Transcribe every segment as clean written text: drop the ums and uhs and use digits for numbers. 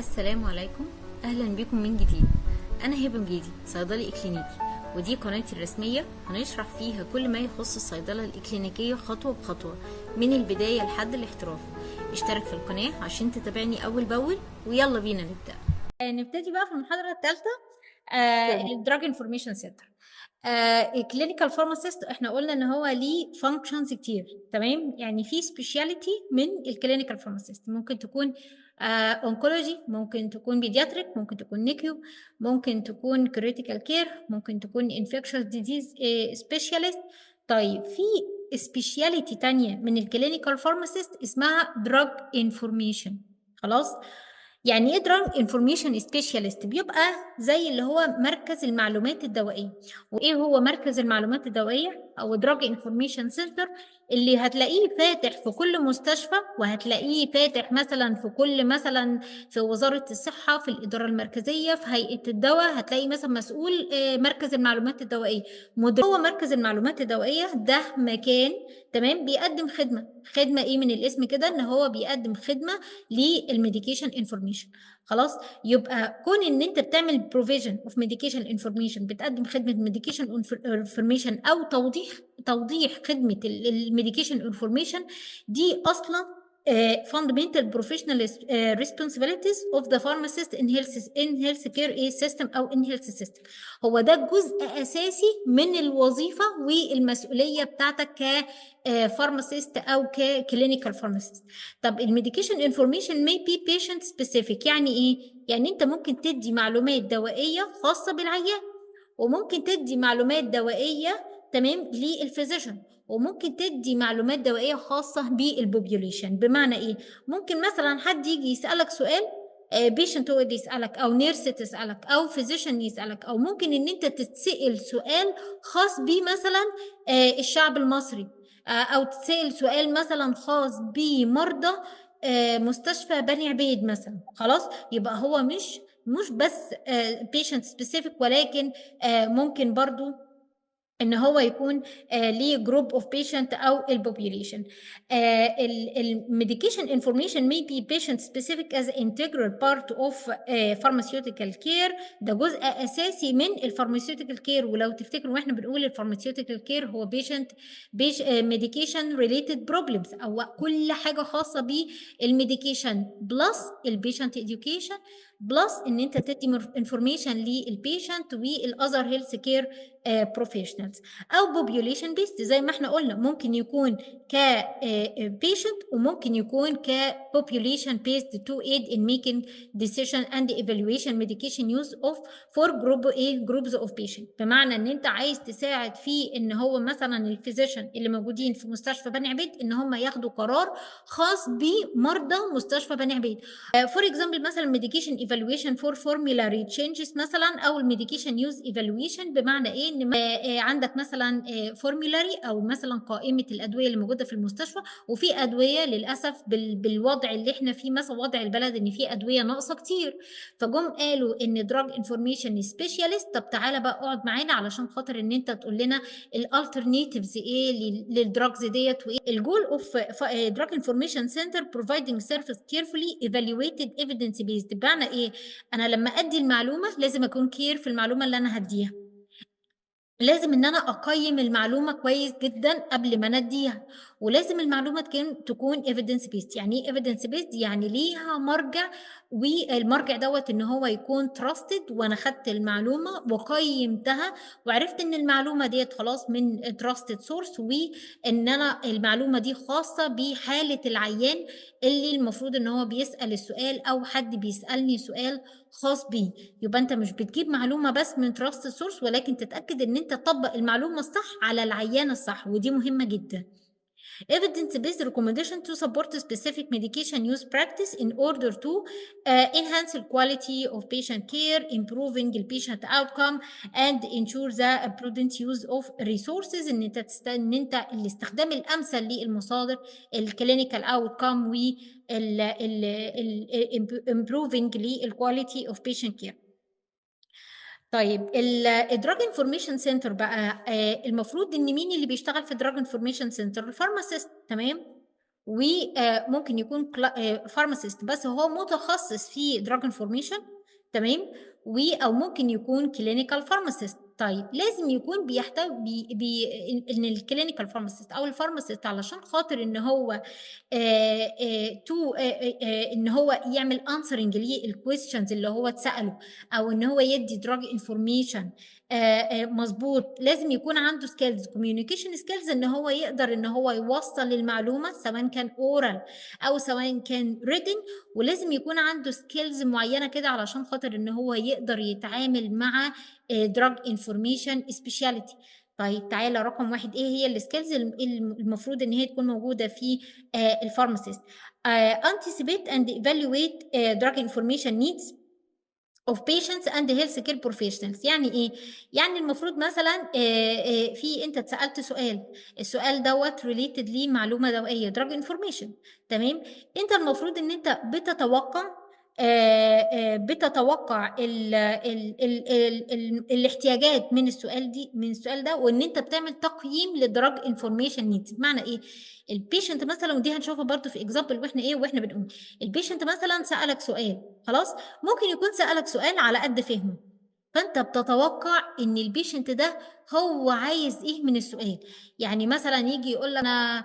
السلام عليكم. اهلا بكم من جديد. انا هبه مجيدي، صيدلي اكلينيكي، ودي قناتي الرسميه هنشرح فيها كل ما يخص الصيدله الاكلينيكيه خطوه بخطوه من البدايه لحد الاحتراف. اشترك في القناه عشان تتابعني اول باول، ويلا بينا نبدا. نبتدي بقى في المحاضره الثالثه، الدراج انفورميشن سنتر. الكلينيكال فارماسيست احنا قلنا ان هو ليه فانكشنز كتير، تمام؟ يعني في سبيشاليتي من الكلينيكال فارماسيست، ممكن تكون اونكولوجي، ممكن تكون بيدياتريك، ممكن تكون نيكيو، ممكن تكون كريتيكال كير، ممكن تكون انفكشوس ديزيز سبيشاليست. طيب في سبيشاليتي تانية من الكلينيكال فارماسيست اسمها دراج انفورميشن. خلاص؟ يعني ايه دراج انفورميشن سبيشاليست؟ بيبقى زي اللي هو مركز المعلومات الدوائيه. وايه هو مركز المعلومات الدوائيه او دراج انفورميشن سنتر؟ اللي هتلاقيه فاتح في كل مستشفى، وهتلاقيه فاتح مثلا في كل مثلا في وزاره الصحه، في الاداره المركزيه، في هيئه الدواء، هتلاقي مثلا مسؤول مركز المعلومات الدوائيه. مدير هو مركز المعلومات الدوائيه ده مكان، تمام، بيقدم خدمه ايه من الاسم كده؟ ان هو بيقدم خدمه للميديكيشن انفورميشن. خلاص؟ يبقى كون ان انت بتعمل بروفيجن اوف ميديكيشن انفورميشن، بتقدم خدمه ميديكيشن انفورميشن او توضيح خدمه الميديكيشن انفورميشن، دي اصلا fundamental professional responsibilities of the pharmacist in health care system او in health system. هو ده جزء اساسي من الوظيفه والمسؤوليه بتاعتك كفارماسيست او ككلينيكال فارماسيست. طب الميديكيشن انفورميشن may be patient specific، يعني ايه؟ يعني انت ممكن تدي معلومات دوائيه خاصه بالعيان، وممكن تدي معلومات دوائيه، تمام، للفيزيشن، وممكن تدي معلومات دوائيه خاصه بالبوبيوليشن. بمعنى ايه؟ ممكن مثلا حد يجي يسالك سؤال، بيشنت هو اللي يسالك، او نيرس تسالك، او فيزيشن يسالك، او ممكن ان انت تتسال سؤال خاص بمثلا الشعب المصري، او تتسال سؤال مثلا خاص بمرضى مستشفى بني عبيد مثلا. خلاص؟ يبقى هو مش بس patient specific، ولكن ممكن برضو ان هو يكون ليه جروب اوف بيشنت او البوبيوليشن. الميديكيشن انفورميشن may be patient specific as integral part of pharmaceutical care. ده جزء اساسي من الفارماسيوتيكال كير. ولو تفتكروا واحنا بنقول الفارماسيوتيكال كير هو بيشنت ميديكيشن ريليتد بروبلمز، او كل حاجه خاصه بالميديكيشن بلس البيشنت اديوكيشن، بلس ان انت تدي انفورميشن للبيشنت والاذر هيلث كير بروفيشنالز. او بوبيوليشن بيست زي ما احنا قلنا، ممكن يكون ك patient وممكن يكون ك population based to aid in making decision and evaluation medication use of for groups of patient. بمعنى ان انت عايز تساعد في ان هو مثلا الفيزيشن اللي موجودين في مستشفى بني عبيد ان هم ياخدوا قرار خاص بمرضى مستشفى بني عبيد. فور اكزامبل مثلا ميديكيشن ايفالويشن فور فورمولاري تشينجز مثلا، او الميديكيشن يوز ايفالويشن. بمعنى ايه؟ ان عندك مثلا فورمولاري او مثلا قائمه الادويه اللي موجوده في المستشفى، وفي ادويه للاسف بالوضع اللي احنا فيه، مثلا وضع البلد، ان في ادويه ناقصه كتير. فجم قالوا ان دراج انفورميشن سبيشاليست، طب تعالى بقى اقعد معانا علشان خاطر ان انت تقول لنا الالترناتيفز ايه للدراجز ديت. وايه الجول اوف دراج انفورميشن سنتر؟ providing service carefully evaluated evidence based. بمعنى ايه؟ انا لما ادي المعلومه لازم اكون كير في المعلومه اللي انا هديها، لازم ان انا اقيم المعلومه كويس جدا قبل ما نديها، ولازم المعلومه تكون evidence based. يعني ايه evidence based؟ يعني ليها مرجع، والمرجع دوت ان هو يكون trusted، وانا خدت المعلومه وقيمتها وعرفت ان المعلومه ديت خلاص من trusted source، وان انا المعلومه دي خاصه بحاله العيان اللي المفروض ان هو بيسأل السؤال، او حد بيسألني سؤال خاص بيه. يبقى انت مش بتجيب معلومه بس من تراست سورس، ولكن تتاكد ان انت تطبق المعلومه الصح على العيان الصح، ودي مهمه جدا. evidence-based recommendation to support specific medication use practice in order to enhance the quality of patient care, improving the patient outcome, and ensure the prudent use of resources. ان انت الاستخدام الامثل للمصادر، الكلينيكال outcome، و improving للquality of patient care. طيب الدراج انفورميشن سنتر بقى، المفروض ان مين اللي بيشتغل في الدراج انفورميشن سنتر؟ الفارماسيست، تمام. وممكن يكون فارماسيست بس هو متخصص في دراج انفورميشن، تمام، او ممكن يكون كلينيكال فارماسيست. طيب لازم يكون بيحتوي ان الكلينيكال فارماسيست او الفارماسيست علشان خاطر ان هو تو ان هو يعمل answering للquestions اللي هو اتسأله، او ان هو يدي drug information مظبوط. لازم يكون عنده سكيلز communication skills ان هو يقدر ان هو يوصل المعلومة سواء كان oral او سواء كان written، ولازم يكون عنده سكيلز معينة كده علشان خاطر ان هو يقدر يتعامل مع drug information speciality. طيب تعالى رقم واحد، ايه هي السكيلز المفروض ان هي تكون موجوده في الفارماسيست؟ anticipate and evaluate drug information needs of patients and healthcare professionals. يعني ايه؟ يعني المفروض مثلا في انت اتسالت سؤال، السؤال دوت ريليتد لمعلومه دوائيه drug information، تمام. انت المفروض ان انت بتتوقع الاحتياجات من السؤال ده، وان انت بتعمل تقييم لدراج انفورميشن نيدز. بمعنى ايه؟ البيشنت مثلا، ودي هنشوفها برضو في اكزامبل واحنا بنقول البيشنت مثلا سالك سؤال، خلاص، ممكن يكون سالك سؤال على قد فهمه، فانت بتتوقع ان البيشنت ده هو عايز ايه من السؤال. يعني مثلا يجي يقول لك انا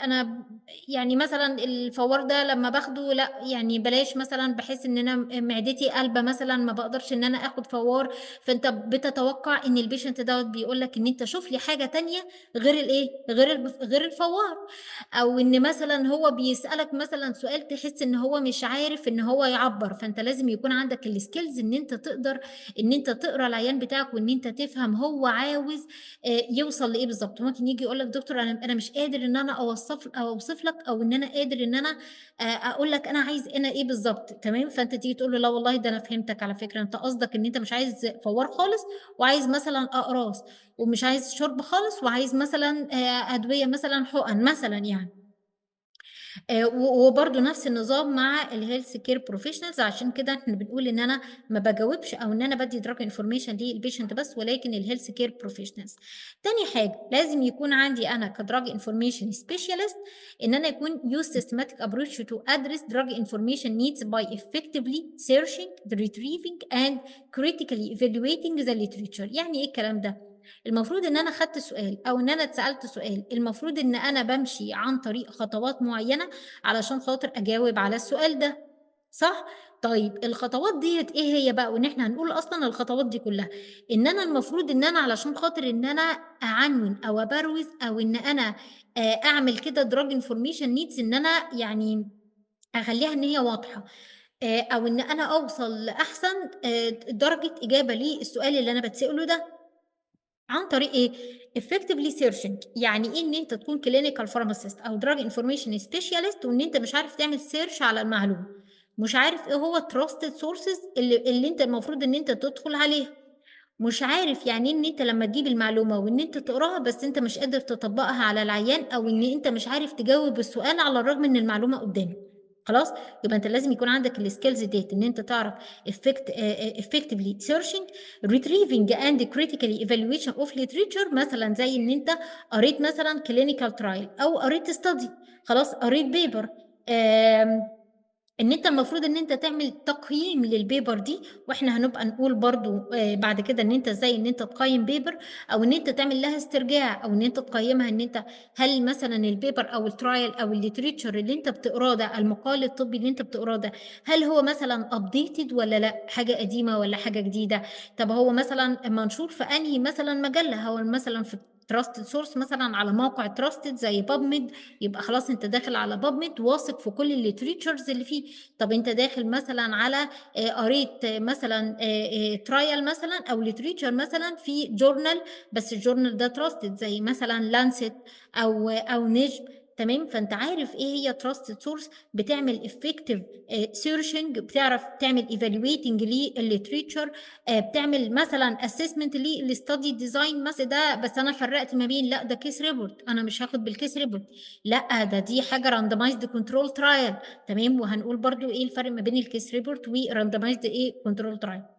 انا يعني مثلا الفوار ده لما باخده لا يعني بلاش، مثلا بحس ان انا معدتي قلبه مثلا ما بقدرش ان انا اخد فوار. فانت بتتوقع ان البيشنت دوت بيقول لك ان انت شوف لي حاجه تانية غير الايه، غير الفوار. او ان مثلا هو بيسالك مثلا سؤال تحس ان هو مش عارف ان هو يعبر، فانت لازم يكون عندك السكيلز ان انت تقدر ان انت تقرا العيان بتاعك، وان انت تفهم هو عاوز يوصل لايه بالظبط. ممكن يجي يقول لك دكتور انا مش قادر ان انا اوصف لك، او ان انا قادر ان انا اقول لك انا عايز انا ايه بالظبط، تمام. فانت تيجي تقول له لا والله ده انا فهمتك، على فكره انت قصدك ان انت مش عايز فوار خالص، وعايز مثلا اقراص، ومش عايز شرب خالص، وعايز مثلا ادويه مثلا حقن مثلا يعني. وبرضه نفس النظام مع الهيلث كير بروفيشنالز. عشان كده احنا بنقول ان انا ما بجاوبش او ان انا بدي دراج انفورميشن للبيشنت بس، ولكن الهيلث كير بروفيشنالز. تاني حاجه لازم يكون عندي انا كدراج انفورميشن سبيشالست ان انا يكون use systematic approach to address drug information needs by effectively searching, retrieving and critically evaluating the literature. يعني ايه الكلام ده؟ المفروض ان انا خدت سؤال او ان انا اتسالت سؤال، المفروض ان انا بمشي عن طريق خطوات معينه علشان خاطر اجاوب على السؤال ده، صح؟ طيب الخطوات ديت ايه هي بقى؟ وان احنا هنقول اصلا الخطوات دي كلها ان انا المفروض ان انا علشان خاطر ان انا اعنون او ابروز او ان انا اعمل كده دراج انفورميشن نيدز، ان انا يعني اخليها ان هي واضحه، او ان انا اوصل لاحسن درجه اجابه للسؤال اللي انا بتساله ده. عن طريق إيه؟ effectively searching. يعني إيه إن أنت تكون clinical pharmacist أو drug information specialist وإن أنت مش عارف تعمل search على المعلومة، مش عارف إيه هو trusted sources اللي أنت المفروض إن أنت تدخل عليها، مش عارف يعني إيه إن أنت لمّا تجيب المعلومة وإن أنت تقراها بس أنت مش قادر تطبّقها على العيان، أو إن أنت مش عارف تجاوب السؤال على الرغم إن المعلومة قدّامك. خلاص؟ يبقى أنت لازم يكون عندك الskills ديّة إن أنت تعرف effectively searching, retrieving and critically evaluation of literature. مثلًا زي إن أنت قريت مثلًا clinical trial أو قريت study، خلاص، قريت paper، آمم إن أنت المفروض إن أنت تعمل تقييم للpaper دي، وإحنا هنبقى نقول برضه بعد كده إن أنت إزاي إن أنت تقيّم paper، أو إن أنت تعمل لها استرجاع، أو إن أنت تقيّمها إن أنت هل مثلًا الpaper أو الtrial أو الliterature اللي أنت بتقراه ده، المقال الطبي اللي أنت بتقراه ده، هل هو مثلًا updated والّا لأ، حاجة قديمة والّا حاجة جديدة؟ طب هو مثلًا منشور في أنهي مثلًا مجلة، هو مثلًا في trusted source مثلًا على موقع trusted زي PubMed، يبقى خلاص أنت داخل على PubMed واثق في كل الliteratures اللي فيه. طب أنت داخل مثلًا على قريت مثلًا trial مثلًا أو literature مثلًا في journal، بس الjournal ده trusted زي مثلًا lancet أو نجم، تمام. فأنت عارف إيه هي trusted source، بتعمل effective searching، بتعرف تعمل evaluating للliterature، بتعمل مثلًا assessment للstudy design مثلًا. ده بس أنا فرّقت ما بين لأ ده case report، أنا مش هاخد بالcase report، لأ دي حاجة randomized control trial، تمام. وهنقول برضه إيه الفرق ما بين الcase report وrandomized إيه control trial.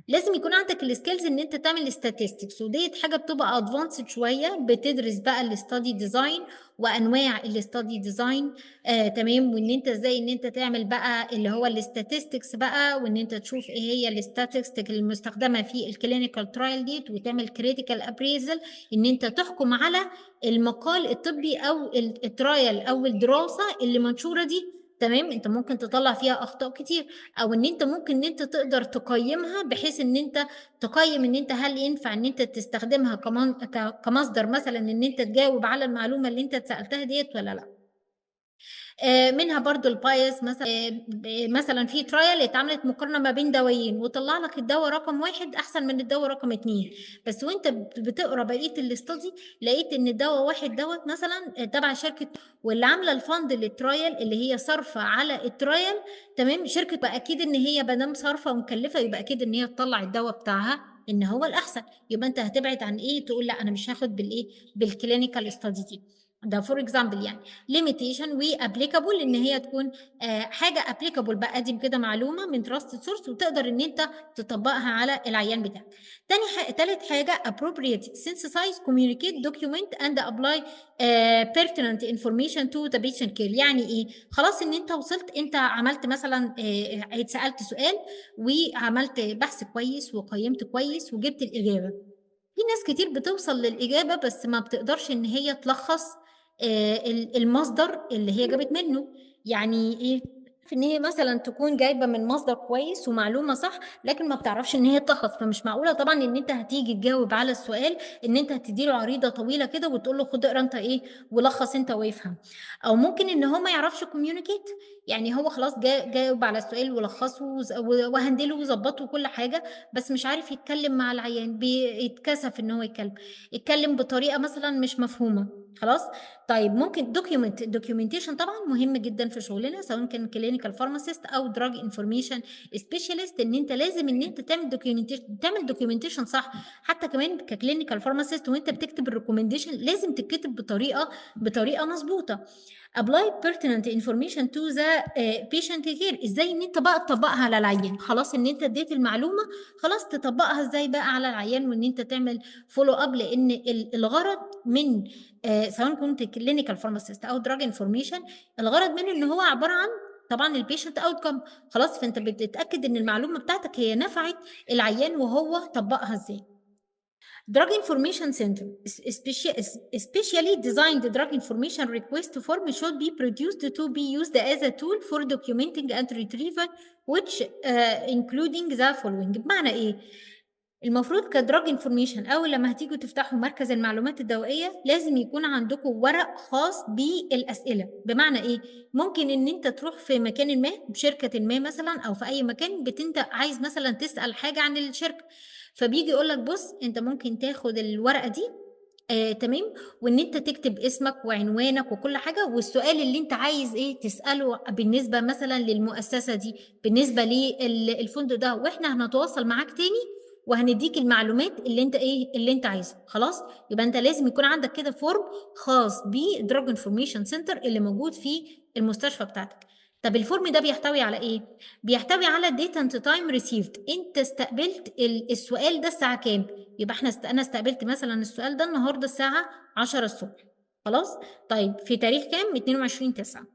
لازم يكون عندك الskills إن أنت تعمل statistics وديّة حاجة بتبقى advanced شوية، بتدرس بقى الstudy design وأنواع الstudy design تمام، وإن أنت إزاي إن أنت تعمل بقى اللي هو الstatistics بقى، وإن أنت تشوف إيه هي الstatistics المستخدمة في الclinical trial ديّة، وتعمل critical appraisal إن أنت تحكم على المقال الطبي أو الtrial أو الدراسة اللي منشورة دي، تمام، أنت ممكن تطلّع فيها أخطاء كتير. أو إن أنت ممكن إن أنت تقدر تقيّمها بحيث إن أنت تقيّم إن أنت هل ينفع إن أنت تستخدمها كمصدر مثلًا إن أنت تجاوب على المعلومة اللي أنت اتسألتها ديّة والّا لأ. منها برضه الbias مثلًا مثلًا في trial اتعملت مقارنة ما بين دوايين وطلّع لك الدوا رقم 1 أحسن من الدوا رقم 2 بس وأنت بتقرا بقية الstudy لقيت إن الدوا 1 دوّة مثلًا تبع شركة واللي عاملة الfund للtrial اللي هي صارفة على الtrial تمام، شركة فأكيد إن هي ما دام صارفة ومكلفة يبقى أكيد إن هي تطلّع الدوا بتاعها إن هو الأحسن، يبقى أنت هتبعد عن إيه، تقول لأ أنا مش هاخد بالإيه، بالclinical study دي. ده for example يعني. limitation وapplicable إن هي تكون حاجة applicable باقدّم كده معلومة من trusted source وتقدر إن أنت تطبّقها على العيان بتاعك. تالت حاجة appropriate synthesize communicate document and apply pertinent information to the patient care يعني إيه؟ خلاص إن أنت وصلت أنت عملت مثلًا اتسألت سؤال وعملت بحث كويس وقيّمت كويس وجِبت الإجابة. في ناس كتير بتوصل للإجابة بس ما بتقدرش إن هي تلخّص المصدر اللي هي جابت منّه، يعني إيه، في إن هي مثلًا تكون جايبة من مصدر كويس ومعلومة صح، لكن ما بتعرفش إن هي تلخّص، فمش معقولة طبعًا إن أنت هتيجي تجاوب على السؤال إن أنت هتدّي له عريضة طويلة كده وتقول له خُد اقرا أنت إيه ولخّص أنت وافهم، أو ممكن إن هو ما يعرفش communicate يعني هو خلاص جاوب على السؤال ولخّصه وهندله وضبّطه وكل حاجة، بس مش عارف يتكلّم مع العيان، بيتكسف إن هو يتكلّم بطريقة مثلًا مش مفهومة، خلاص؟ طيب ممكن documentation طبعًا مهم جدًا في شغلنا سواء كان clinical pharmacist أو drug information specialist إن أنت لازم إن أنت تعمل documentation صح، حتى كمان كclinical pharmacist وأنت بتكتب الrecommendation لازم تتكتب بطريقة مضبوطة. apply pertinent information to the patient care إزاي إن أنت بقى تطبّقها على العيان، خلاص إن أنت ادّيت المعلومة، خلاص تطبّقها إزاي بقى على العيان وإن أنت تعمل follow up لإن الغرض من سواء كنت clinical pharmacist أو drug information الغرض منه إن هو عبارة عن طبعًا الpatient outcome خلاص، فأنت بتتأكد إن المعلومة بتاعتك هي نفعت العيان وهو طبّقها إزاي. Drug Information Center specially designed drug information request form should be produced to be used as a tool for documenting and retrieval which including the following بمعنى إيه؟ المفروض كdrug information أول لمّا هتيجوا تفتحوا مركز المعلومات الدوائية، لازم يكون عندكم ورق خاص بالأسئلة، بمعنى إيه؟ ممكن إن أنت تروح في مكانٍ ما، بشركةٍ ما مثلًا أو في أي مكان أنت عايز مثلًا تسأل حاجة عن الشركة، فبييجي يقول لك بُص أنت ممكن تاخد الورقة دي تمام، وإن أنت تكتب اسمك وعنوانك وكل حاجة، والسؤال اللي أنت عايز إيه تسأله بالنسبة مثلًا للمؤسسة دي، بالنسبة الفندق ده، وإحنا هنتواصل معاك تاني وهندّيك المعلومات اللي أنت إيه، اللي أنت عايزها، خلاص؟ يبقى أنت لازم يكون عندك كده form خاص بDrug Information Center اللي موجود في المستشفى بتاعتك. طب الform ده بيحتوي على إيه؟ بيحتوي على date and time received أنت استقبلت السؤال ده الساعة كام؟ يبقى أنا استقبلت مثلًا السؤال ده النهارده الساعة 10:00 خلاص؟ طيب في تاريخ كام؟ 22/9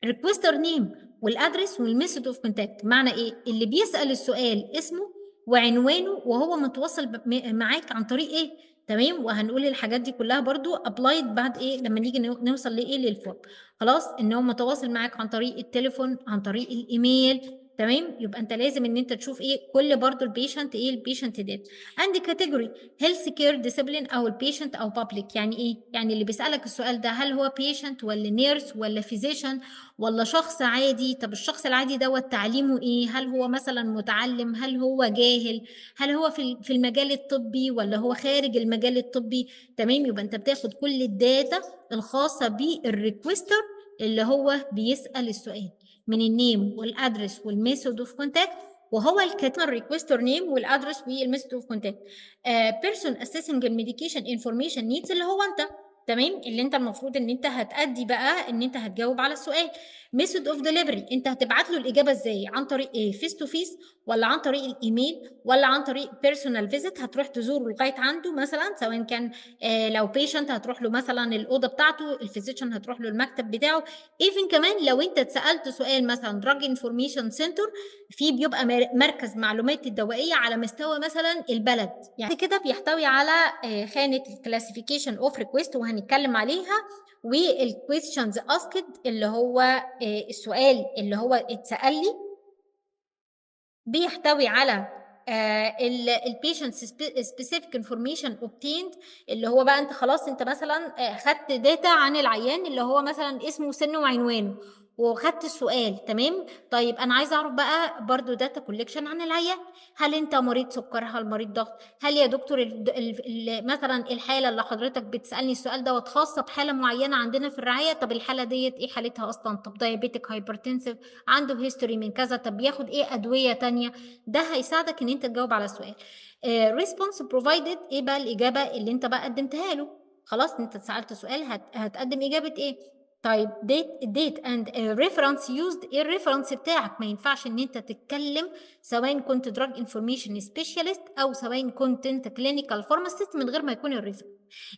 requester name والaddress والmethod of contact معنى إيه؟ اللي بيسأل السؤال اسمه وعنوانه وهو متواصل معاك عن طريق إيه، تمام؟ وهنقول الحاجات دي كلها برضه applied بعد إيه، لمّا نيجي نوصل لإيه، للform خلاص؟ إن هو متواصل معاك عن طريق التليفون، عن طريق الإيميل، تمام؟ يبقى أنت لازم إن أنت تشوف إيه، كل برضه الpatient إيه الpatient data and category health care discipline أو الpatient أو public يعني إيه؟ يعني اللي بيسألك السؤال ده هل هو patient والّا nurse والّا physician والّا شخص عادي، طب الشخص العادي دوّة تعليمه إيه؟ هل هو مثلًا متعلم، هل هو جاهل، هل هو في المجال الطبي والّا هو خارج المجال الطبي، تمام؟ يبقى أنت بتاخد كل الdata الخاصة بالrequester اللي هو بيسأل السؤال من الname والaddress والmethod of contact وهو الrequester name والaddress والmethod of contact. person assessing الmedication information needs اللي هو أنت. تمام، اللي أنت المفروض إن أنت هتأدّي بقى إن أنت هتجاوب على السؤال، ميثود اوف ديليفري، انت هتبعت له الاجابه ازاي؟ عن طريق ايه؟ فيس تو فيس، ولا عن طريق الايميل، ولا عن طريق بيرسونال فيزيت هتروح تزوره لغايه عنده مثلا، سواء كان لو بيشنت هتروح له مثلا الاوضه بتاعته، الفيزيشن هتروح له المكتب بتاعه. ايفن كمان لو انت اتسالت سؤال مثلا دراج انفورميشن سنتر، في بيبقى مركز معلومات الدوائيه على مستوى مثلا البلد، يعني كده بيحتوي على خانه الكلاسيفيكيشن اوف ريكويست وهنتكلم عليها، والكويستشنز اسكد اللي هو السؤال اللي هو اتسال لي بيحتوي على البيشنت سبيسيفيك انفورميشن اوبتيند، اللي هو بقى انت خلاص انت مثلا خدت داتا عن العيان اللي هو مثلا اسمه وسنه وعنوانه وخدت السؤال تمام. طيب انا عايزه اعرف بقى برضو داتا كوليكشن عن العيان، هل انت مريض سكر، هل مريض ضغط، هل يا دكتور مثلا الحاله اللي حضرتك بتسالني السؤال دوت خاصه بحاله معينه عندنا في الرعايه، طب الحاله ديت ايه حالتها اصلا، طب دايابيتك هايبرتنسيف عنده هيستوري من كذا، طب بياخد ايه ادويه تانية. ده هيساعدك ان انت تجاوب على السؤال. ريسبونس بروفايدد، ايه بقى الاجابه اللي انت بقى قدمتها له؟ خلاص انت اتسالت سؤال هتقدم اجابه ايه؟ طيب ديت اند ريفرنس يوزد، ايه الريفرنس بتاعك؟ ما ينفعش ان انت تتكلم سواء كنت دراج انفورميشن سبيشالست او سواء كنت انت كلينيكال فارماسيست من غير ما يكون الريفرنس.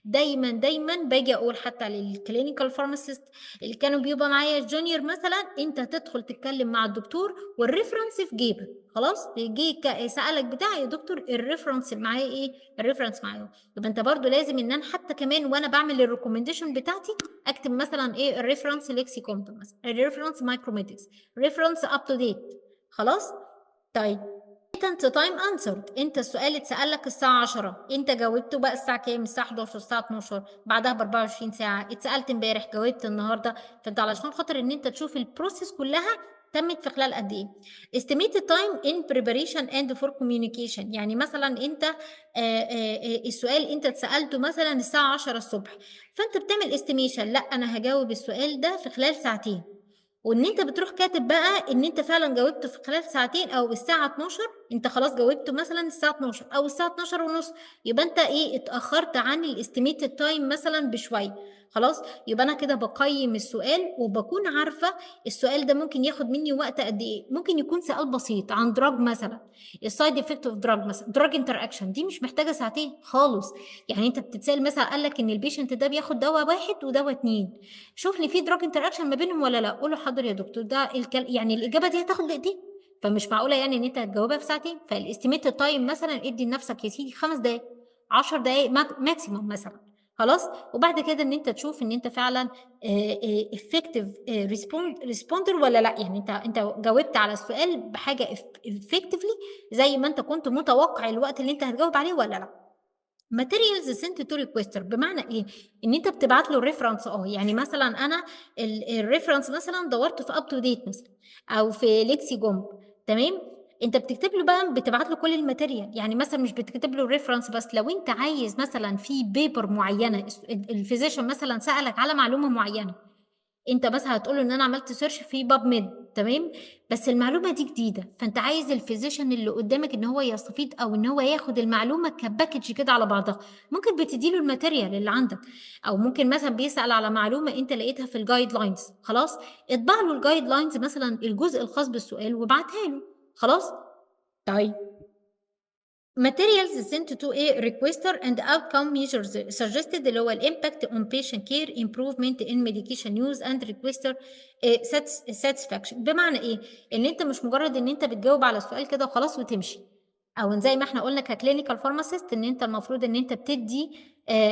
دايما باجي اقول حتى للكلينيكال فارماسيست اللي كانوا بيبقى معايا جونيور مثلا، انت تدخل تتكلم مع الدكتور والريفرنس في جيبك، خلاص يجي سالك بتاع يا دكتور الريفرنس معايا ايه؟ الريفرنس معايا. يبقى انت برضو لازم ان انا حتى كمان وانا بعمل الريكومنديشن بتاعتي اكتب مثلا ايه الريفرنس ليكسيكوم مثلا، الريفرنس مايكروميتكس، ريفرنس اب تو ديت. خلاص. طيب انت تايم انسرد، انت السؤال اتسال لك الساعه 10 انت جاوبته بقى الساعه كام؟ الساعه 11، الساعه 12، بعدها ب 24 ساعه، اتسالت امبارح جاوبت النهارده. فانت علشان خاطر ان انت تشوف البروسيس كلها تمت في خلال قد ايه. estimated time in preparation and for communication، يعني مثلا انت السؤال انت اتسالته مثلا الساعه 10 الصبح، فانت بتعمل استيميشن، لا انا هجاوب السؤال ده في خلال ساعتين، وان انت بتروح كاتب بقى ان انت فعلا جاوبته في خلال ساعتين، او الساعه 12 انت خلاص جاوبته مثلا الساعه 12 او الساعه 12 ونص، يبقى انت ايه اتاخرت عن الاستيميتد تايم مثلا بشويه. خلاص يبقى انا كده بقيم السؤال وبكون عارفه السؤال ده ممكن ياخد مني وقت قد ايه. ممكن يكون سؤال بسيط عن دراج مثلا، السايد افكت اوف دراج مثلا، دراج انتر اكشن، دي مش محتاجه ساعتين خالص. يعني انت بتتسال مثلا قال لك ان البيشنت ده بياخد دواء واحد ودواء اتنين، شوف لي في دراج انتر اكشن ما بينهم ولا لا، قول له حاضر يا دكتور ده يعني الاجابه دي هتاخد دقيقتين، فمش معقوله يعني ان انت هتجاوبها في ساعتين. فالاستيميت تايم مثلا ادي لنفسك يا سيدي 5 دقائق 10 دقائق ماكسيموم مثلا. خلاص. وبعد كده ان انت تشوف ان انت فعلا افكتيف ريسبوندر ولا لا، يعني انت جاوبت على السؤال بحاجه افكتيفلي زي ما انت كنت متوقع الوقت اللي انت هتجاوب عليه ولا لا. ماتيريالز سنت تو ريكويستر، بمعنى ايه؟ ان انت بتبعت له الريفرنس، يعني مثلا انا الريفرنس مثلا دورت في اب تو ديت مثلا او في ليكسي جوم، تمام. انت بتكتب له بقى بتبعت له كل الماتيريال، يعني مثلا مش بتكتب له الريفرنس بس، لو انت عايز مثلا في بيبر معينه الفيزيشن مثلا سالك على معلومه معينه، انت بس هتقول له ان انا عملت سيرش في باب ميد، تمام، بس المعلومه دي جديده، فانت عايز الفيزيشن اللي قدامك ان هو يستفيد او ان هو ياخد المعلومه كباكج كده على بعضها، ممكن بتديله الماتيريال اللي عندك، او ممكن مثلا بيسال على معلومه انت لقيتها في الجايد لاينز، خلاص اطبع له الجايد لاينز مثلا الجزء الخاص بالسؤال وابعتها له. خلاص. طيب materials sent to a requester and outcome measures suggested اللي هو impact on patient care, improvement in medication use and requester satisfaction. بمعنى ايه؟ ان انت مش مجرد ان انت بتجاوب على السؤال كده وخلاص وتمشي، او زي ما احنا قلنا ككلينيكال فارماسيست ان انت المفروض ان انت بتدي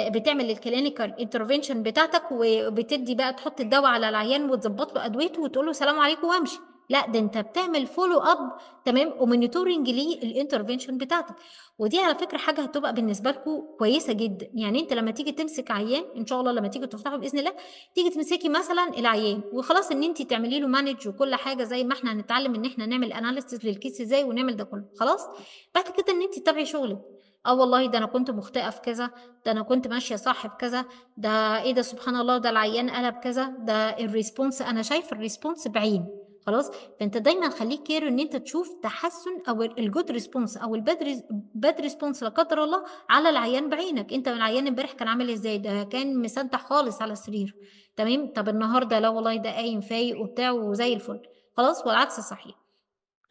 بتعمل الكلينيكال انترفنشن بتاعتك وبتدي بقى تحط الدواء على العيان وتظبط له ادويته وتقول له سلام عليكم وامشي، لا ده انت بتعمل فولو اب، تمام، ومونيتورنج للانترفنشن بتاعتك. ودي على فكره حاجه هتبقى بالنسبه لكم كويسه جدا، يعني انت لما تيجي تمسك عيان ان شاء الله لما تيجي تفتحه باذن الله، تيجي تمسكي مثلا العيان وخلاص ان انت تعملي له مانج وكل حاجه زي ما احنا هنتعلم ان احنا نعمل اناليسيس للكيس ازاي ونعمل ده كله، خلاص بعد كده ان انت تتابعي شغلك. اه والله ده انا كنت مخطئه في كذا، ده انا كنت ماشيه صح في كذا، ده ايه ده سبحان الله ده العيان قلب كذا، ده الريسبونس انا شايف الريسبونس بعين، خلاص. فانت دايما خليك كير ان انت تشوف تحسن او الجود ريسبونس او الباد ريسبونس لا قدر الله على العيان بعينك. انت العيان امبارح كان عامل ازاي؟ ده كان مسنتح خالص على السرير، تمام. طب النهارده لا والله ده قايم فايق وبتاع وزي الفل، خلاص، والعكس صحيح.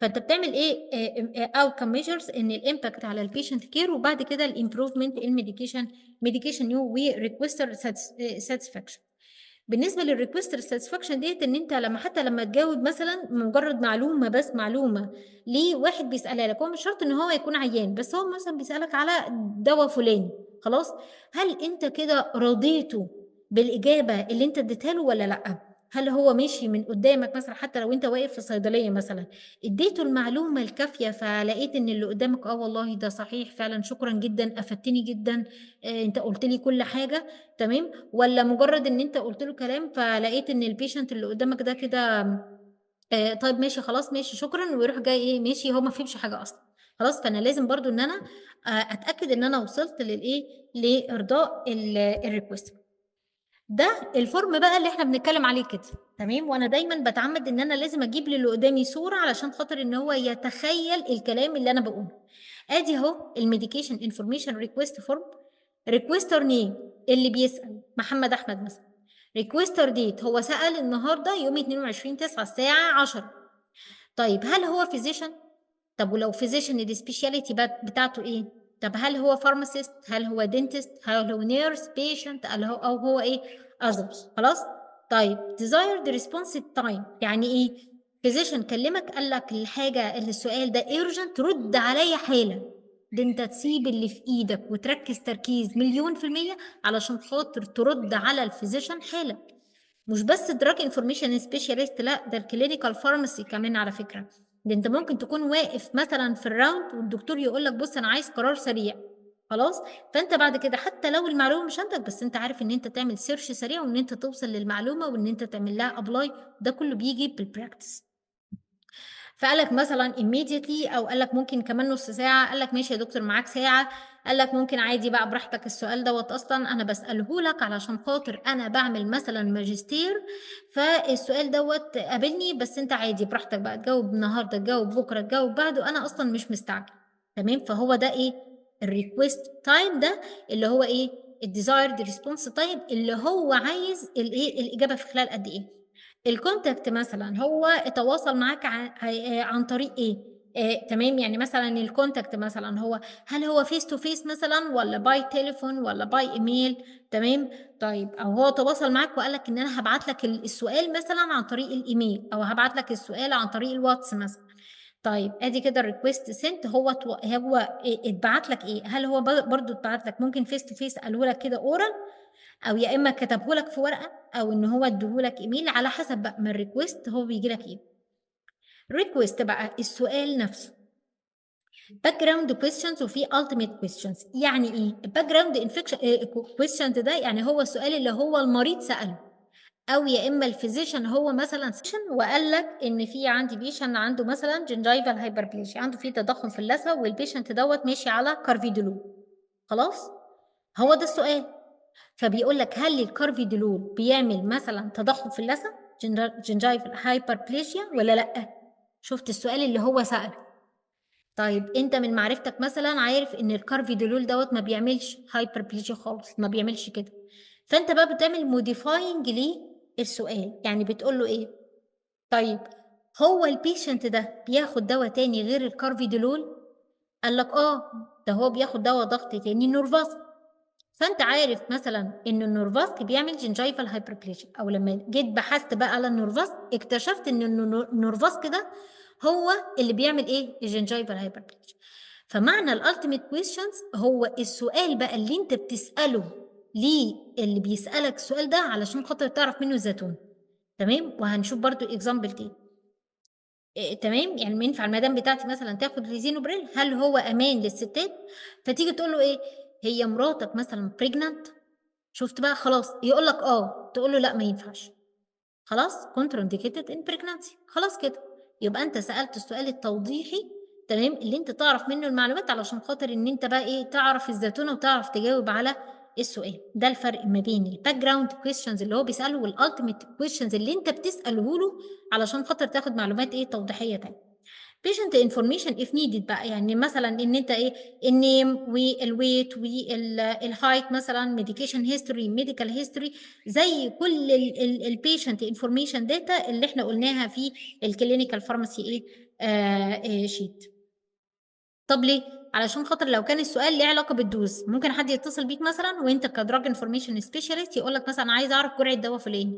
فانت بتعمل ايه outcome measures ان الامباكت على البيشنت كير، وبعد كده الامبروفمنت الميديكيشن نيو وريكوستر ساتسفاكشن. بالنسبه للريكوستر ساتسفاكشن ديت ان انت حتى لما تجاوب مثلا مجرد معلومه، بس معلومه لواحد بيسالها لك، هو مش شرط ان هو يكون عيان، بس هو مثلا بيسالك على دواء فلاني، خلاص، هل انت كده رضيته بالاجابه اللي انت اديتها له ولا لا؟ هل هو ماشي من قدامك مثلا، حتى لو انت واقف في صيدليه مثلا اديته المعلومه الكافيه فلقيت ان اللي قدامك والله ده صحيح فعلا، شكرا جدا افدتني جدا، انت قلت لي كل حاجه، تمام، ولا مجرد ان انت قلت له كلام فلقيت ان البيشنت اللي قدامك ده كده طيب ماشي خلاص ماشي شكرا، ويروح جاي ايه ماشي، هو ما فهمش حاجه اصلا، خلاص. فانا لازم برضو ان انا اتاكد ان انا وصلت للايه، لارضاء الريكوست. ده الفورم بقى اللي احنا بنتكلم عليه كده، تمام. وانا دايما بتعمد ان انا لازم اجيب للي قدامي صوره علشان خاطر ان هو يتخيل الكلام اللي انا بقوله. ادي اهو الميديكيشن انفورميشن ريكويست فورم. ريكويستر نيم اللي بيسال محمد احمد مثلا. ريكويستر ديت هو سال النهارده يوم 22/9 الساعه 10. طيب هل هو فيزيشن؟ طب ولو فيزيشن السبيشاليتي بتاعته ايه؟ طب هل هو فارماسيست؟ هل هو دينتست؟ هل هو نيرس بيشنت؟ او هو ايه؟ اذرز، خلاص. طيب desired response time يعني ايه؟ فيزيشن كلمك قال لك الحاجه اللي السؤال ده ايرجنت، رد عليا حالا. ده انت تسيب اللي في ايدك وتركز تركيز 1,000,000% علشان خاطر ترد على الفيزيشن حالا. مش بس دراج انفورميشن سبيشاليست، لا، ده الكلينيكال فارماسي كمان على فكره. ده انت ممكن تكون واقف مثلا في الراوند والدكتور يقول لك بص انا عايز قرار سريع، خلاص. فانت بعد كده حتى لو المعلومه مش عندك، بس انت عارف ان انت تعمل سيرش سريع وان انت توصل للمعلومه وان انت تعمل لها ابلاي. ده كله بيجي بالبراكتس. فقال لك مثلا immediately، او قال لك ممكن كمان نص ساعه، قال لك ماشي يا دكتور معاك ساعه، قال لك ممكن عادي بقى براحتك. السؤال دوت اصلا انا بساله لك علشان خاطر انا بعمل مثلا ماجستير، فالسؤال دوت قابلني، بس انت عادي براحتك بقى تجاوب النهارده تجاوب بكره تجاوب بعده، انا اصلا مش مستعجل، تمام. فهو ده ايه؟ الريكوست تايم ده اللي هو ايه؟ الديزايرد ريسبونس تايم، اللي هو عايز الايه الاجابه في خلال قد ايه. الكونتاكت مثلا هو تواصل معاك عن طريق ايه؟ تمام. يعني مثلا الكونتاكت مثلا هو هل هو فيس تو فيس مثلا ولا باي تليفون ولا باي ايميل، تمام. طيب او هو تواصل معاك وقال لك ان انا هبعت لك السؤال مثلا عن طريق الايميل، او هبعت لك السؤال عن طريق الواتس مثلا. طيب ادي كده الريكوست سنت، هو اتبعت لك ايه؟ هل هو برضو اتبعت لك ممكن فيس تو فيس قاله لك كده اورال، او يا اما كتبه لك في ورقه، او ان هو اديهولك ايميل، على حسب بقى ما الريكوست هو بيجي لك ايه. ريكوست بقى السؤال نفسه باك جراوند كويستشنز وفي التيميت كويستشنز. يعني ايه الباك جراوند كويستشنز ده؟ يعني هو السؤال اللي هو المريض ساله، او يا اما الفيزيشن هو مثلا سيشن وقال لك ان في عندي بيشن عنده مثلا جنجايفال هايبربليشيا، عنده في تضخم في اللثه، والبيشنت دوت ماشي على كارفيدولول، خلاص. هو ده السؤال. فبيقول لك هل الكارفيدولول بيعمل مثلا تضخم في اللثه جنجايفال هايبربليشيا ولا لا؟ شفت السؤال اللي هو سأله. طيب انت من معرفتك مثلا عارف ان الكارفيدولول دوت ما بيعملش هايبربليشيا خالص، ما بيعملش كده. فانت بقى بتعمل موديفاينج للسؤال، يعني بتقول له ايه؟ طيب هو البيشنت ده بياخد دواء تاني غير الكارفيدولول؟ قال لك ده هو بياخد دواء ضغط تاني نورفاس. فانت عارف مثلا ان النورفاسك بيعمل جنجايفال هايبربليشيا، او لما جيت بحثت بقى على النورفاسك اكتشفت ان النورفاسك ده هو اللي بيعمل ايه؟ الجنجايفال هايبربليشيا. فمعنى الالتيميت كويستشنز هو السؤال بقى اللي انت بتساله ليه اللي بيسالك السؤال ده علشان خاطر تعرف منه الزيتون، تمام. وهنشوف برضو اكزامبل تاني. تمام. يعني ما ينفع المدام بتاعتي مثلا تاخد ليزينوبريل، هل هو امان للستات؟ فتيجي تقول له ايه؟ هي مراتك مثلا بريجنانت؟ شفت بقى؟ خلاص يقول لك تقول له لا ما ينفعش، خلاص كونترا انديكيتد ان بريجنانسي، خلاص كده. يبقى انت سالت السؤال التوضيحي، تمام، اللي انت تعرف منه المعلومات علشان خاطر ان انت بقى ايه؟ تعرف الزتونه وتعرف تجاوب على السؤال. ده الفرق ما بين الباك جراوند كويشنز اللي هو بيساله والالتيميت كويشنز اللي انت بتساله له علشان خاطر تاخد معلومات ايه توضيحيه تانية. patient information if needed بقى، يعني مثلا ان انت ايه النيم والويت والهايت مثلا medication history medical history زي كل البيشنت انفورميشن داتا اللي احنا قلناها في الكلينيكال فارماسي شيت. طب ليه؟ علشان خاطر لو كان السؤال ليه علاقه بالدوز، ممكن حد يتصل بيك مثلا وانت كدراج انفورميشن سبيشالست يقول لك مثلا عايز اعرف جرعه دواء فلاني،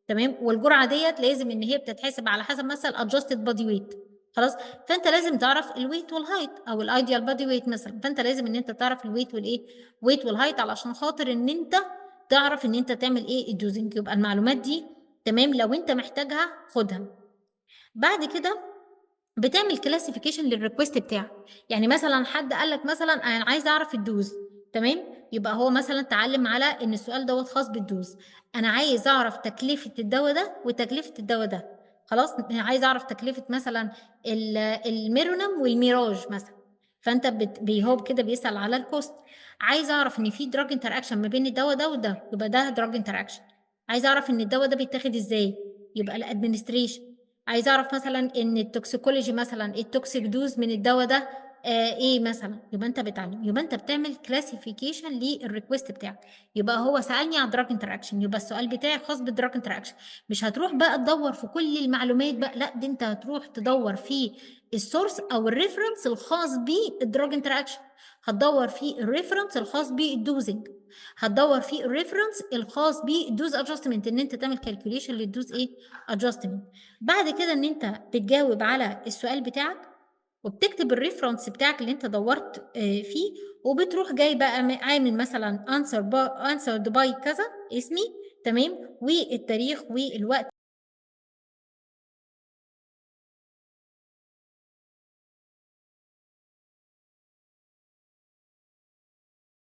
تمام؟ والجرعه ديت لازم ان هي بتتحسب على حسب مثلا ادجستد بادي ويت، خلاص؟ فانت لازم تعرف الويت والهايت او الايديال بادي ويت مثلا، فانت لازم ان انت تعرف الويت والايه ويت والهايت علشان خاطر ان انت تعرف ان انت تعمل ايه الدوزنج. يبقى المعلومات دي تمام لو انت محتاجها خدها. بعد كده بتعمل كلاسيفيكيشن للريكوست بتاعك، يعني مثلا حد قال لك مثلا انا عايز اعرف الدوز، تمام؟ يبقى هو مثلا اتعلم على ان السؤال دوت خاص بالدوز، انا عايز اعرف تكلفه الدواء ده وتكلفه الدواء ده، خلاص؟ عايز اعرف تكلفه مثلا الميرونم والميراج مثلا، فانت هو كده بيسال على الكوست. عايز اعرف ان في دراج انتر اكشن ما بين الدواء ده وده، يبقى ده دراج انتر اكشن. عايز اعرف ان الدواء ده بيتاخد ازاي، يبقى الادمنستريشن. عايزه اعرف مثلا ان التوكسيكولوجي مثلا التوكسيك دوز من الدواء ده ايه مثلا، يبقى انت بتعلم، يبقى انت بتعمل كلاسيفيكيشن للريكوست بتاعك. يبقى هو سالني عن دراج انتر اكشن، يبقى السؤال بتاعي خاص بالدراج انتر اكشن. مش هتروح بقى تدور في كل المعلومات بقى، لا دي انت هتروح تدور في السورس او الريفرنس الخاص بالدراج انتر اكشن، هتدور في الريفرنس الخاص بالدوزنج، هتدور في الريفرنس الخاص بالدوز ادجستمنت، ان انت تعمل كالكوليشن للدوز ايه ادجستمنت. بعد كده ان انت بتجاوب على السؤال بتاعك وبتكتب الريفرنس بتاعك اللي انت دورت فيه، وبتروح جاي بقى عامل مثلا answered by كذا اسمي، تمام؟ والتاريخ والوقت